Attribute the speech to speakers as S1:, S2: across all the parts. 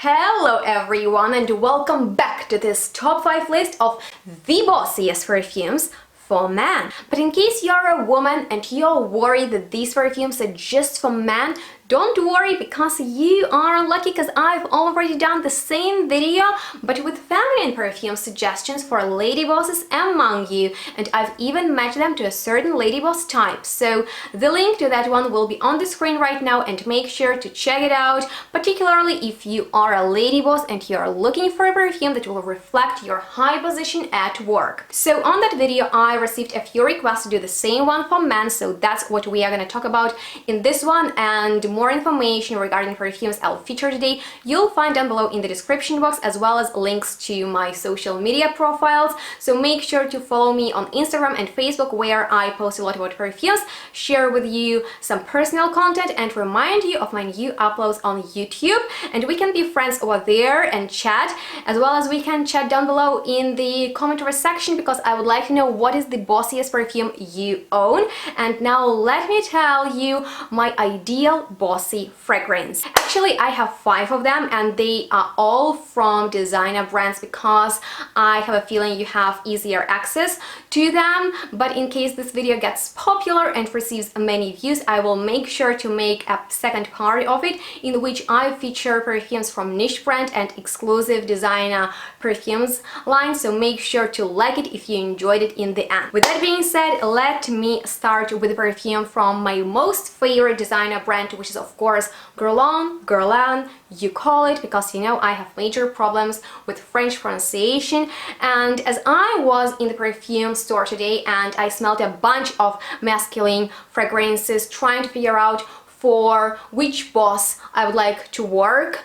S1: Hello everyone and welcome back to this top 5 list of the bossiest perfumes for men. But in case you're a woman and you're worried that these perfumes are just for men, don't worry, because you are unlucky, because I've already done the same video but with feminine perfume suggestions for lady bosses among you, and I've even matched them to a certain lady boss type. So the link to that one will be on the screen right now, and make sure to check it out, particularly if you are a lady boss and you're looking for a perfume that will reflect your high position at work. So on that video I received a few requests to do the same one for men, so that's what we are going to talk about in this one, and more information regarding perfumes I'll feature today you'll find down below in the description box, as well as links to my social media profiles. So make sure to follow me on Instagram and Facebook, where I post a lot about perfumes, share with you some personal content, and remind you of my new uploads on YouTube. And we can be friends over there and chat, as well as we can chat down below in the commentary section, because I would like to know what is the bossiest perfume you own. And now let me tell you my ideal bossy fragrance. Actually, I have 5 of them, and they are all from designer brands, because I have a feeling you have easier access to them. But in case this video gets popular and receives many views, I will make sure to make a second part of it in which I feature perfumes from niche brand and exclusive designer perfumes line. So make sure to like it if you enjoyed it in the end. With that being said, let me start with a perfume from my most favorite designer brand, which is of course Girlongirl, you call it, because you know I have major problems with French pronunciation. And as I was in the perfume store today and I smelled a bunch of masculine fragrances, trying to figure out for which boss I would like to work,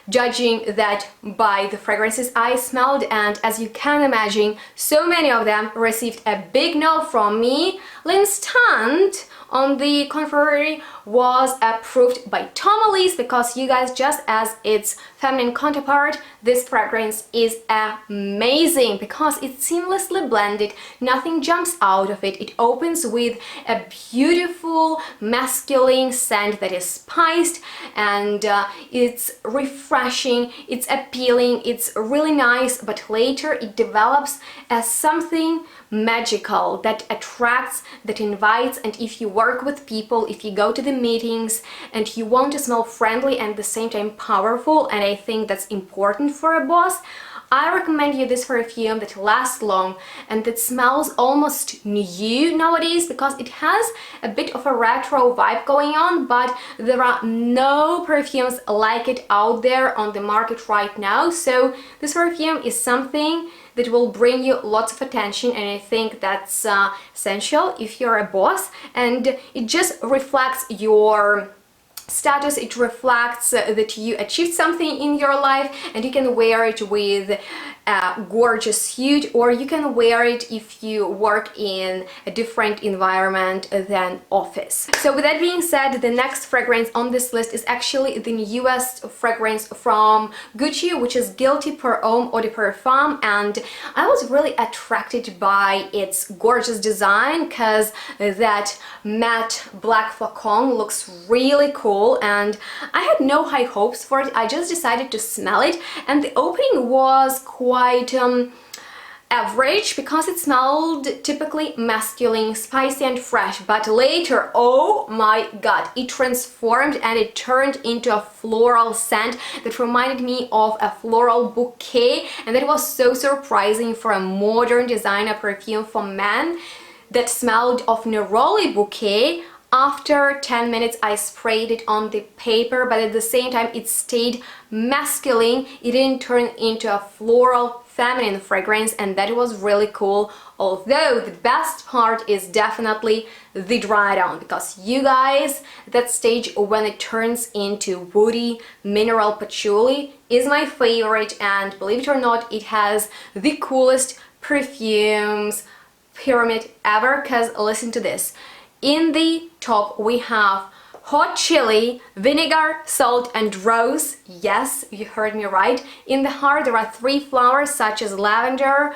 S1: judging that by the fragrances I smelled, and as you can imagine, so many of them received a big no from me. L'Instant, on the contrary, was approved by Tommelise, because you guys, just as its feminine counterpart, this fragrance is amazing because it's seamlessly blended, nothing jumps out of it. It opens with a beautiful masculine scent that is spiced, and it's refreshing, it's appealing, it's really nice, but later it develops as something magical that attracts, that invites. And if you work with people, if you go to the meetings and you want to smell friendly and at the same time powerful, and I think that's important for a boss, I recommend you this perfume that lasts long and that smells almost new nowadays, because it has a bit of a retro vibe going on, but there are no perfumes like it out there on the market right now. So this perfume is something that will bring you lots of attention, and I think that's essential if you're a boss, and it just reflects your status. It reflects that you achieved something in your life, and you can wear it with a gorgeous suit, or you can wear it if you work in a different environment than office. So with that being said, the next fragrance on this list is actually the newest fragrance from Gucci, which is Guilty Parfum Eau de Parfum, and I was really attracted by its gorgeous design, because that matte black flacon looks really cool, and I had no high hopes for it. I just decided to smell it, and the opening was quite average, because it smelled typically masculine, spicy and fresh, but later, oh my god, it transformed and it turned into a floral scent that reminded me of a floral bouquet, and that was so surprising for a modern designer perfume for men that smelled of neroli bouquet. After 10 minutes I sprayed it on the paper, but at the same time it stayed masculine. It didn't turn into a floral feminine fragrance, and that was really cool. Although the best part is definitely the dry down, because you guys, that stage when it turns into woody mineral patchouli is my favorite, and believe it or not, it has the coolest perfumes pyramid ever. Because listen to this. In the top we have hot chili, vinegar, salt and rose. Yes, you heard me right. In the heart there are 3 flowers such as lavender,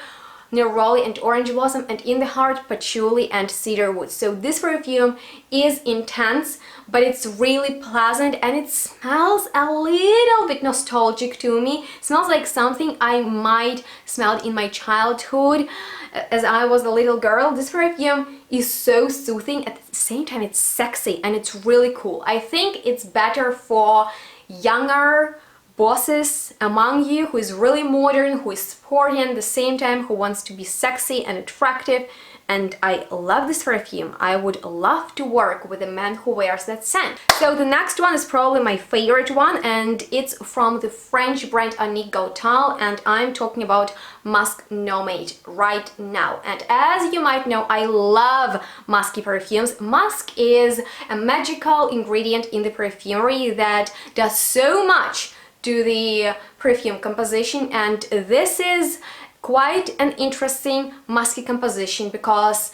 S1: neroli and orange blossom, and in the heart patchouli and cedarwood. So this perfume is intense, but it's really pleasant and it smells a little bit nostalgic to me. It smells like something I might smell in my childhood as I was a little girl. This perfume is so soothing, at the same time it's sexy and it's really cool. I think it's better for younger bosses among you who is really modern, who is sporty, and at the same time who wants to be sexy and attractive. And I love this perfume. I would love to work with a man who wears that scent. So the next one is probably my favorite one, and it's from the French brand Annick Goutal, and I'm talking about Musc Nomade right now. And as you might know, I love musky perfumes. Musk is a magical ingredient in the perfumery that does so much to the perfume composition, and this is quite an interesting musky composition because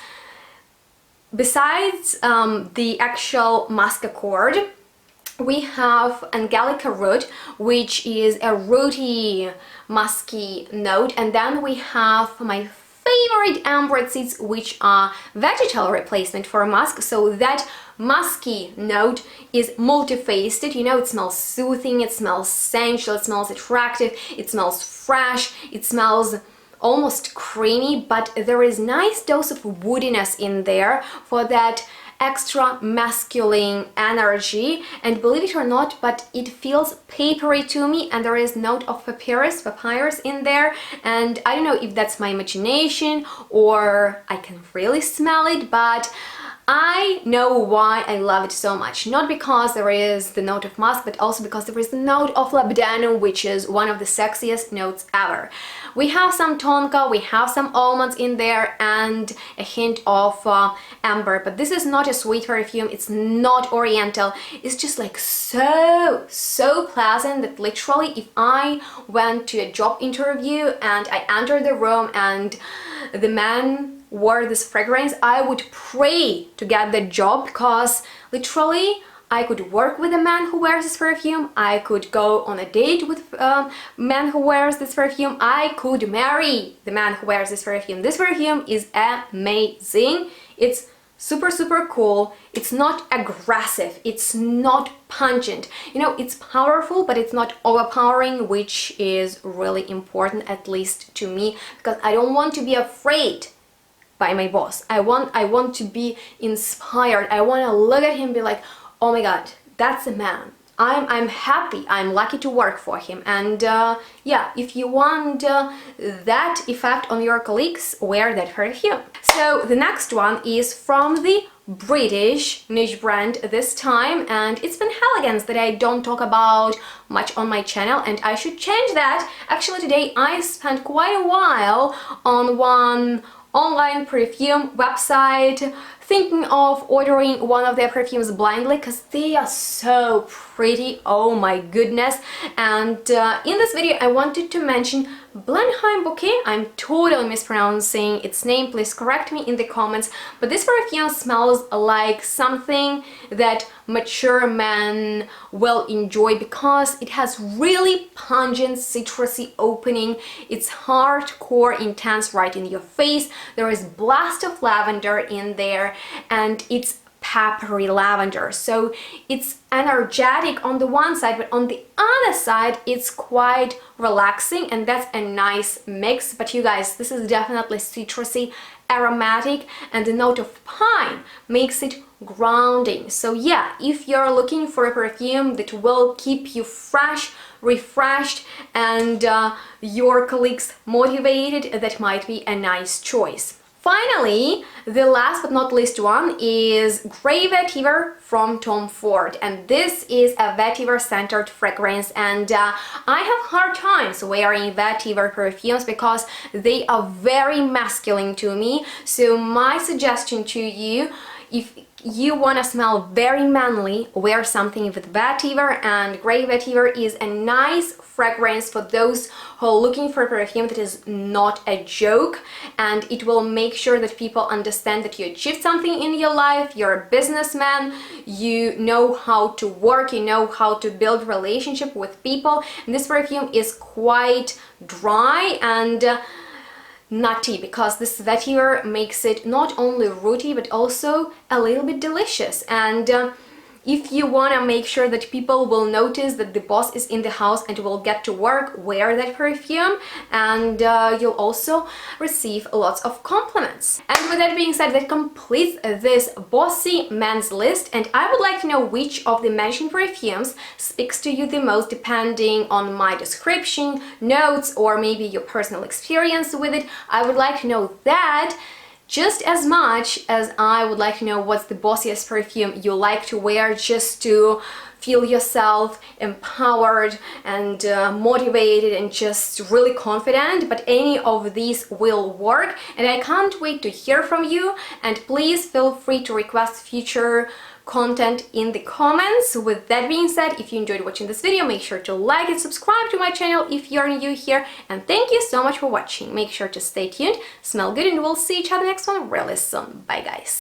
S1: besides the actual musk accord, we have Angelica root, which is a rooty musky note, and then we have my favorite amber seeds, which are vegetal replacement for musk, so that musky note is multifaceted. You know, it smells soothing, it smells sensual, it smells attractive, it smells fresh, it smells almost creamy, but there is nice dose of woodiness in there for that extra masculine energy. And believe it or not, but it feels papery to me, and there is note of papyrus in there, and I don't know if that's my imagination or I can really smell it, but I know why I love it so much. Not because there is the note of musk, but also because there is the note of labdanum, which is one of the sexiest notes ever. We have some tonka, we have some almonds in there, and a hint of amber. But this is not a sweet perfume, it's not oriental. It's just like so pleasant that literally if I went to a job interview and I entered the room and the man wore this fragrance, I would pray to get the job, because literally I could work with a man who wears this perfume, I could go on a date with a man who wears this perfume, I could marry the man who wears this perfume. This perfume is amazing. It's super cool. It's not aggressive, it's not pungent. You know, it's powerful, but it's not overpowering, which is really important, at least to me, because I don't want to be afraid by my boss. I want to be inspired. I want to look at him and be like, oh my god, that's a man. I'm happy, I'm lucky to work for him. And yeah, if you want that effect on your colleagues, wear that perfume. So the next one is from the British niche brand this time, and it's Van Halegen's that I don't talk about much on my channel, and I should change that. Actually, today I spent quite a while on one online perfume website thinking of ordering one of their perfumes blindly because they are so pretty, oh my goodness. And in this video I wanted to mention Blenheim Bouquet. I'm totally mispronouncing its name, please correct me in the comments, but this perfume smells like something that mature men will enjoy because it has really pungent citrusy opening. It's hardcore intense right in your face. There is blast of lavender in there, and it's peppery lavender, so it's energetic on the one side, but on the other side it's quite relaxing, and that's a nice mix. But you guys, this is definitely citrusy, aromatic, and the note of pine makes it grounding. So yeah, if you're looking for a perfume that will keep you fresh, refreshed, and your colleagues motivated, that might be a nice choice. Finally, the last but not least one is Grey Vetiver from Tom Ford, and this is a vetiver centered fragrance, and I have hard times wearing vetiver perfumes because they are very masculine to me. So my suggestion to you, if you want to smell very manly, wear something with vetiver, and Grey Vetiver is a nice fragrance for those who are looking for a perfume that is not a joke, and it will make sure that people understand that you achieved something in your life, you're a businessman, you know how to work, you know how to build relationship with people. And this perfume is quite dry and nutty because this vetiver makes it not only rooty but also a little bit delicious. And If you want to make sure that people will notice that the boss is in the house and will get to work, wear that perfume, and you'll also receive lots of compliments. And with that being said, that completes this bossy men's list, and I would like to know which of the mentioned perfumes speaks to you the most, depending on my description, notes, or maybe your personal experience with it. I would like to know that just as much as I would like to know what's the bossiest perfume you like to wear just to feel yourself empowered and motivated and just really confident. But any of these will work, and I can't wait to hear from you. And please feel free to request future content in the comments. With that being said, if you enjoyed watching this video, make sure to like and subscribe to my channel if you're new here, and thank you so much for watching. Make sure to stay tuned, smell good, and we'll see each other next one really soon. Bye guys.